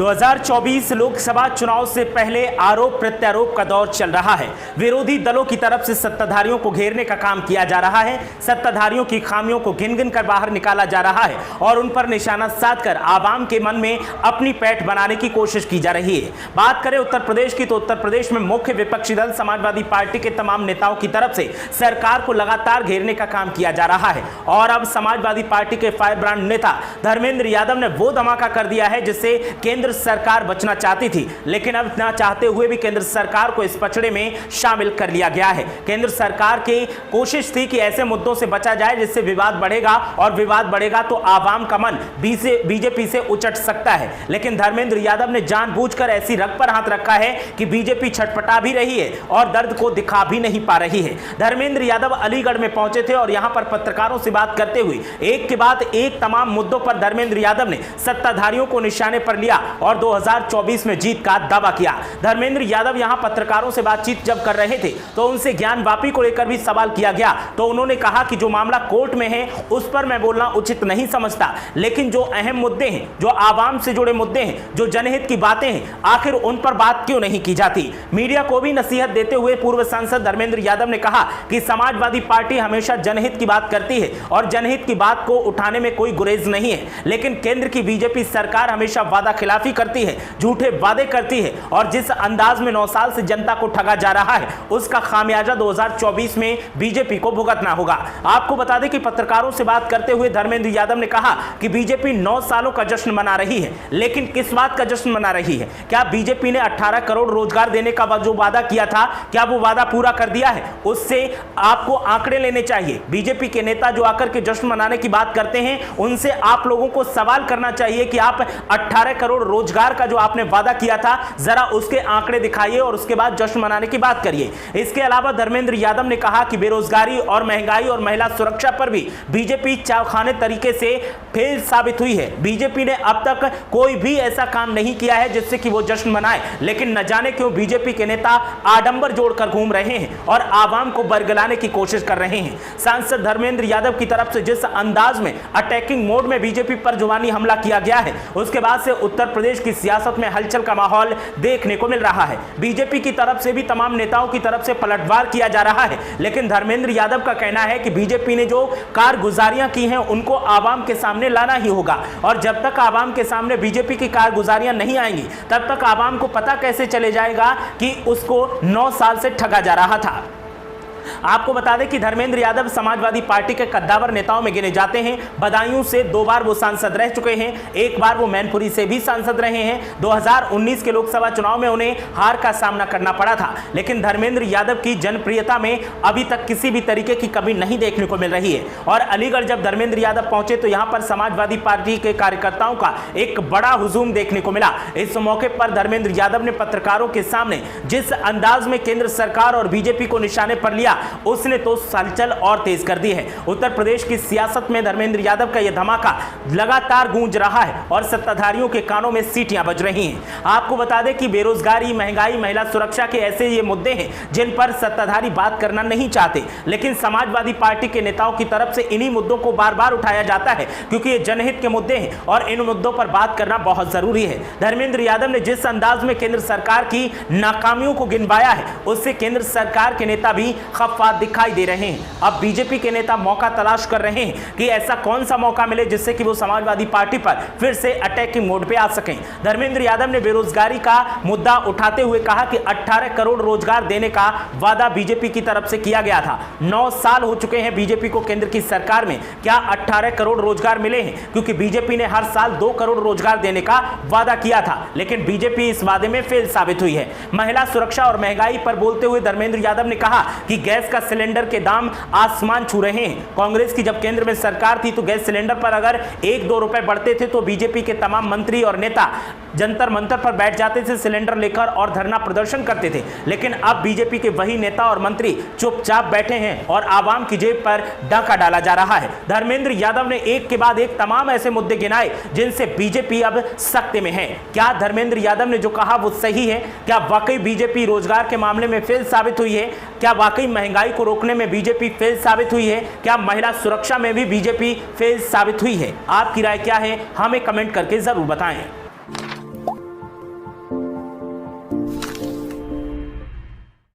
2024 लोकसभा चुनाव से पहले आरोप प्रत्यारोप का दौर चल रहा है। विरोधी दलों की तरफ से सत्ताधारियों को घेरने का काम किया जा रहा है। सत्ताधारियों की खामियों को गिन गिन कर बाहर निकाला जा रहा है और उन पर निशाना साधकर आवाम के मन में अपनी पैठ बनाने की कोशिश की जा रही है। बात करें उत्तर प्रदेश की, तो उत्तर प्रदेश में मुख्य विपक्षी दल समाजवादी पार्टी के तमाम नेताओं की तरफ से सरकार को लगातार घेरने का काम किया जा रहा है और अब समाजवादी पार्टी के फायर ब्रांड नेता धर्मेंद्र यादव ने वो धमाका कर दिया है जिससे केंद्र सरकार बचना चाहती थी, लेकिन अब ना चाहते हुए भी केंद्र सरकार को इस पचड़े में शामिल कर लिया गया है। केंद्र सरकार की कोशिश थी कि ऐसे मुद्दों से बचा जाए जिससे विवाद बढ़ेगा और विवाद बढ़ेगा तो आवाम का मन बीजेपी से उचट सकता है, लेकिन धर्मेंद्र यादव ने जानबूझकर ऐसी रग पर हाथ रखा है कि बीजेपी छटपटा भी रही है और दर्द को दिखा भी नहीं पा रही है। धर्मेंद्र यादव अलीगढ़ में पहुंचे थे और यहां पर पत्रकारों से बात करते हुए एक के बाद एक तमाम मुद्दों पर धर्मेंद्र यादव ने सत्ताधारियों को निशाने पर लिया और 2024 में जीत का दावा किया। धर्मेंद्र यादव यहां पत्रकारों से बातचीत जब कर रहे थे तो उनसे ज्ञान वापी को लेकर भी सवाल किया गया, तो उन्होंने कहा कि जो मामला कोर्ट में है उस पर मैं बोलना उचित नहीं समझता, लेकिन जो अहम मुद्दे हैं, जो आवाम से जुड़े मुद्दे हैं, जो जनहित की बातें हैं, आखिर उन पर बात क्यों नहीं की जाती। मीडिया को भी नसीहत देते हुए पूर्व सांसद धर्मेंद्र यादव ने कहा कि समाजवादी पार्टी हमेशा जनहित की बात करती है और जनहित की बात को उठाने में कोई गुरेज नहीं है, लेकिन केंद्र की बीजेपी सरकार हमेशा वादा खिलाफी करती है, झूठे वादे करती है और जिस अंदाज में 9 साल से जनता को ठगा जा रहा है उसका खामियाजा 2024 में बीजेपी को भुगतना होगा। आपको बता दें कि पत्रकारों से बात करते हुए धर्मेंद्र यादव ने कहा कि बीजेपी 9 सालों का जश्न मना रही है, लेकिन किस बात का जश्न मना रही है? क्या बीजेपी ने 18 करोड़ रोजगार देने का जो वादा किया था, क्या वो वादा पूरा कर दिया है? उससे आपको आंकड़े लेने चाहिए। बीजेपी के नेता जो आकर के जश्न मनाने की बात करते हैं उनसे आप लोगों को सवाल करना चाहिए कि आप 18 करोड़ रोजगार का जो आपने वादा किया था जरा उसके आंकड़े दिखाइए और उसके बाद जश्न मनाने की बात करिए। इसके अलावा धर्मेंद्र यादव ने कहा कि बेरोजगारी और महंगाई और महिला सुरक्षा पर भी बीजेपी चावखाने तरीके से फेल साबित हुई है। बीजेपी ने अब तक कोई भी ऐसा काम नहीं किया है जिससे कि वो जश्न मनाए, लेकिन न जाने क्यों बीजेपी के नेता आडंबर जोड़कर घूम रहे हैं और आवाम को बरगलाने की कोशिश कर रहे हैं। सांसद धर्मेंद्र यादव की तरफ से जिस अंदाज में अटैकिंग मोड में बीजेपी पर जुबानी हमला किया गया है उसके बाद से उत्तर प्रदेश की सियासत में हलचल का माहौल देखने को मिल रहा है। बीजेपी की तरफ से भी तमाम नेताओं की तरफ से पलटवार किया जा रहा है, लेकिन धर्मेंद्र यादव का कहना है कि बीजेपी ने जो कारगुजारियां की हैं उनको आवाम के सामने लाना ही होगा और जब तक आवाम के सामने बीजेपी की कारगुजारियां नहीं आएंगी तब तक आवाम को पता कैसे चले जाएगा कि उसको 9 साल से ठगा जा रहा था। आपको बता दें कि धर्मेंद्र यादव समाजवादी पार्टी के कद्दावर नेताओं में गिने जाते हैं। बदायूं से 2 बार वो सांसद रह चुके हैं, एक बार वो मैनपुरी से भी सांसद रहे हैं। 2019 के लोकसभा चुनाव में उन्हें हार का सामना करना पड़ा था, लेकिन धर्मेंद्र यादव की जनप्रियता में अभी तक किसी भी तरीके की कमी नहीं देखने को मिल रही है। और अलीगढ़ जब धर्मेंद्र यादव पहुंचे तो यहां पर समाजवादी पार्टी के कार्यकर्ताओं का एक बड़ा हुजूम देखने को मिला। इस मौके पर धर्मेंद्र यादव ने पत्रकारों के सामने जिस अंदाज में केंद्र सरकार और बीजेपी को निशाने पर लिया उसने तो हलचल और तेज कर दी है। उत्तर प्रदेश की सियासत में धर्मेंद्र यादव का यह धमाका लगातार गूंज रहा है और सत्ताधारियों के कानों में सीटियां बज रही हैं। आपको बता दें कि बेरोजगारी, महंगाई, महिला सुरक्षा के ऐसे ये मुद्दे हैं जिन पर सत्ताधारी बात करना नहीं चाहते, लेकिन समाजवादी पार्टी के नेताओं की तरफ से इन्हीं मुद्दों को बार बार उठाया जाता है क्योंकि ये जनहित के मुद्दे हैं और इन मुद्दों पर बात करना बहुत जरूरी है। धर्मेंद्र यादव ने जिस अंदाज में केंद्र सरकार की नाकामियों को गिनवाया है उससे केंद्र सरकार के नेता भी खफा दिखाई दे रहे हैं। अब बीजेपी के नेता मौका तलाश कर रहे हैं कि ऐसा कौन सा मौका मिले जिससे कि वो समाजवादी पार्टी पर फिर से अटैकिंग मोड पे आ सकें। धर्मेंद्र यादव ने बेरोजगारी का मुद्दा उठाते हुए कहा कि 18 करोड़ रोजगार देने का वादा बीजेपी की तरफ से किया गया था। 9 साल हो चुके हैं बीजेपी को केंद्र की सरकार में, क्या 18 करोड़ रोजगार मिले हैं? क्योंकि बीजेपी ने हर साल 2 करोड़ रोजगार देने का वादा किया था, लेकिन बीजेपी इस वादे में फेल साबित हुई है। महिला सुरक्षा और महंगाई पर बोलते हुए धर्मेंद्र यादव ने कहा कि गैस का सिलेंडर के दाम आसमान छू रहे हैं। कांग्रेस की जब केंद्र में सरकार थी तो गैस सिलेंडर पर अगर 1-2 रुपए बढ़ते थे तो बीजेपी के तमाम मंत्री और नेता जंतर मंतर पर बैठ जाते थे सिलेंडर लेकर और धरना प्रदर्शन करते थे, लेकिन अब बीजेपी के वही नेता और मंत्री चुपचाप बैठे हैं और आवाम की जेब पर डाका डाला जा रहा है। धर्मेंद्र यादव ने एक के बाद एक तमाम ऐसे मुद्दे गिनाए जिनसे बीजेपी अब सख्ते में है। क्या धर्मेंद्र यादव ने जो कहा वो सही है? क्या वाकई बीजेपी रोजगार के मामले में फेल साबित हुई है? क्या वाकई महंगाई को रोकने में बीजेपी फेल साबित हुई है? क्या महिला सुरक्षा में भी बीजेपी फेल साबित हुई है? आपकी राय क्या है? हमें कमेंट करके जरूर बताएं।